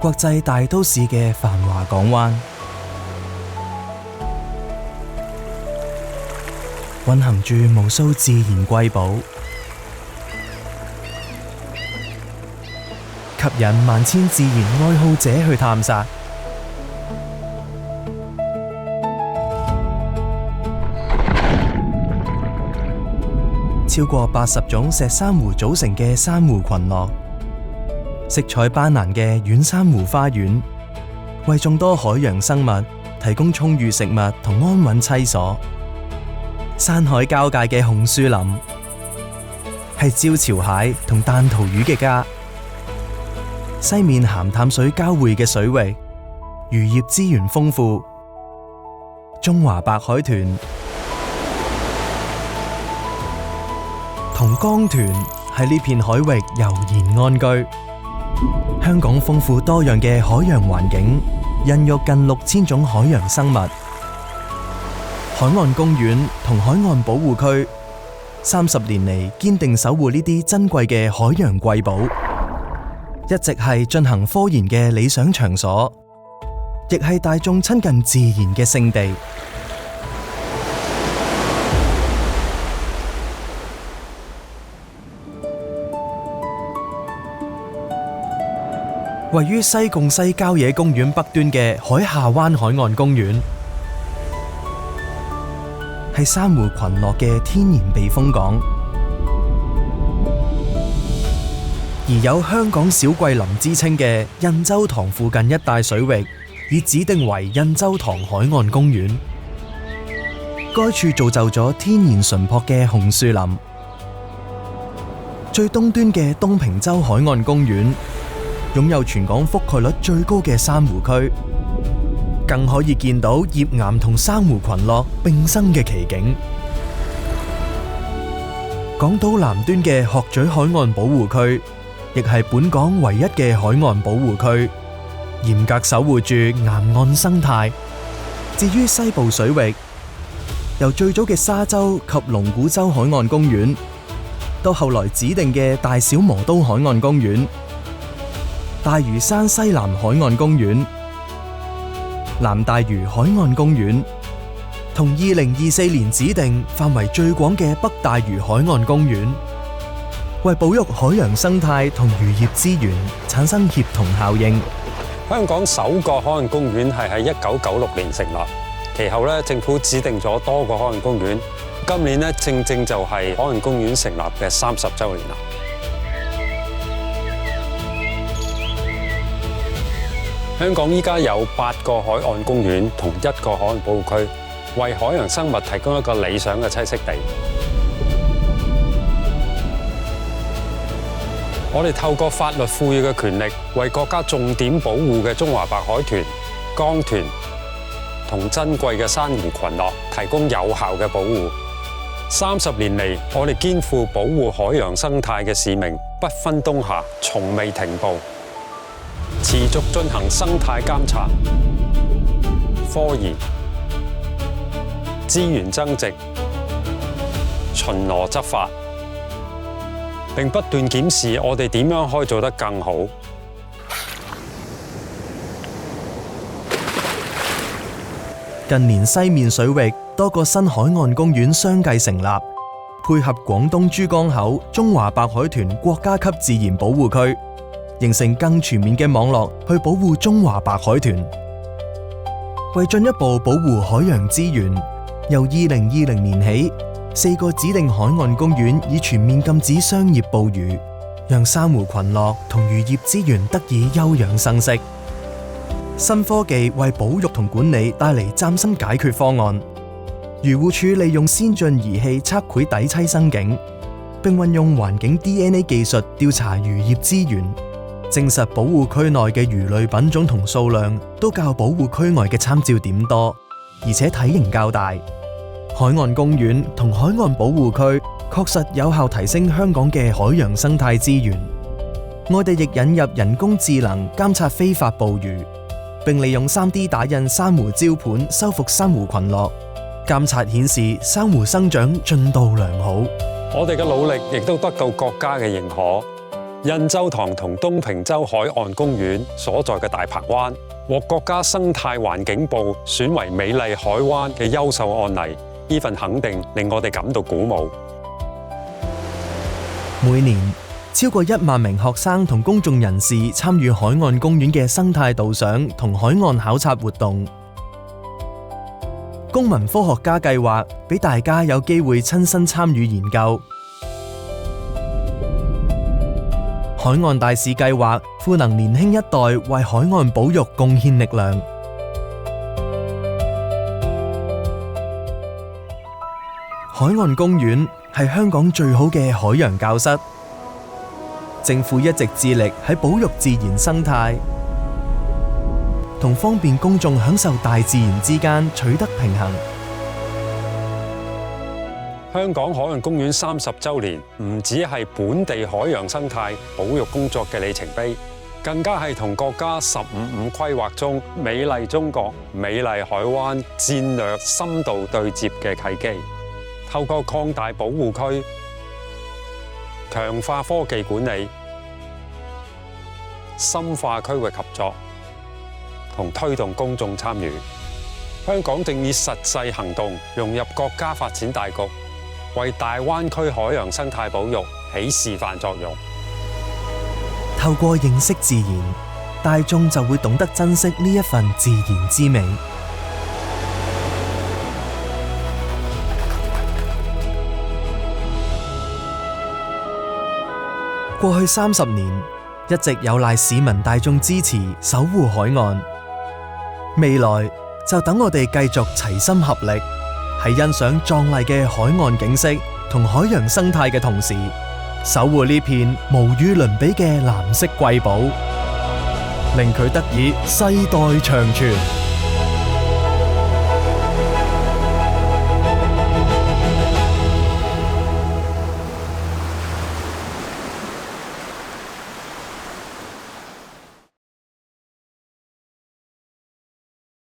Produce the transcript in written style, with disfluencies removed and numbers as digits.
國際大都市嘅繁華港灣，蘊含住無數自然瑰寶，吸引萬千自然愛好者去探索。超過80種石珊瑚組成嘅珊瑚群落，色彩斑斕嘅軟珊瑚花園，為眾多海洋生物提供充裕食物同安穩棲所。山海交界嘅紅樹林，係招潮蟹同彈塗魚嘅家。西面鹹淡水交匯嘅水域，漁業資源豐富。中華白海豚同江豚喺呢片海域悠然安居。香港豐富多樣嘅海洋環境，孕育近6000種海洋生物。海岸公園同海岸保護區30年嚟堅定守護呢啲珍貴嘅海洋瑰寶，一直係進行科研嘅理想場所，亦係大眾親近自然嘅聖地。位於西貢西郊野公園北端嘅海下灣海岸公園，係珊瑚群落嘅天然避風港，而有香港小桂林之稱嘅印洲塘附近一帶水域，已指定為印洲塘海岸公園。該處造就咗天然純樸嘅紅樹林。最東端嘅東平洲海岸公園，擁有全港覆蓋率最高嘅珊瑚區，更可以見到頁岩同珊瑚群落並生嘅奇景。港島南端嘅鶴咀海岸保護區，亦係本港唯一嘅海岸保護區，嚴格守護住沿岸生態。至於西部水域，由最早嘅沙洲及龍鼓洲海岸公園，到後來指定嘅大小磨刀海岸公園、大嶼山西南海岸公園、南大嶼海岸公園，同2024年指定範圍最廣嘅北大嶼海岸公園，為保育海洋生態同漁業資源產生協同效應。香港首個海岸公園係喺1996年成立，其後政府指定咗多個海岸公園，今年正正就係海岸公園成立嘅30週年啦。香港依家有8個海岸公園同1個海岸保護區，為海洋生物提供一個理想嘅棲息地。我哋透過法律賦予嘅權力，為國家重點保護嘅中華白海豚、江豚同珍貴嘅珊瑚群落提供有效嘅保護。30年嚟，我哋肩負保護海洋生態嘅使命，不分冬夏，從未停步。持續進行生態監察、科研、資源增值、巡邏執法，並不斷檢視我哋點樣可以做得更好。近年西面水域多個新海岸公園相繼成立，配合廣東珠江口中華白海豚國家級自然保護區，形成更全面嘅網絡去保護中華白海豚。為進一步保護海洋資源，由2020年起，4個指定海岸公園已全面禁止商業捕魚，讓珊瑚群落同漁業資源得以休養生息。新科技為保育同管理帶嚟嶄新解決方案。漁護署利用先進儀器測繪底棲生境，並運用環境 DNA 技術調查漁業資源，證實保護區內嘅魚類品種同數量都較保護區外嘅參照點多，而且體型較大。海岸公園同海岸保護區確實有效提升香港嘅海洋生態資源。我哋亦引入人工智能監察非法捕魚，並利用 3D 打印珊瑚礁盤修復珊瑚群落，監察顯示珊瑚生長進度良好。我哋嘅努力亦都得到國家嘅認可。印洲塘同東平洲海岸公園所在嘅大鵬灣，獲國家生態環境部選為美麗海灣嘅優秀案例。呢份肯定令我哋感到鼓舞。每年超過1萬名學生同公眾人士參與海岸公園嘅生態導賞同海岸考察活動。公民科學家計劃俾大家有機會親身參與研究。海岸大使計劃賦能年輕一代為海岸保育貢獻力量。海岸公園係香港最好嘅海洋教室。政府一直致力喺保育自然生態同方便公眾享受大自然之間取得平衡。香港海岸公園30週年唔只係本地海洋生態保育工作嘅里程碑，更加係同國家15.5規劃中美麗中國、美麗海灣戰略深度對接嘅契機。透過擴大保護區、強化科技管理、深化區域合作同推動公眾參與，香港正以實際行動融入國家發展大局，為大灣區海洋生態保育起示範作用。透過認識自然，大眾就會懂得珍惜呢一份自然之美。過去30年，一直有賴市民大眾支持守護海岸。未來就等我哋繼續齊心合力，喺欣賞壯麗嘅海岸景色同海洋生態嘅同時，守護呢片無與倫比嘅藍色瑰寶，令佢得以世代長存。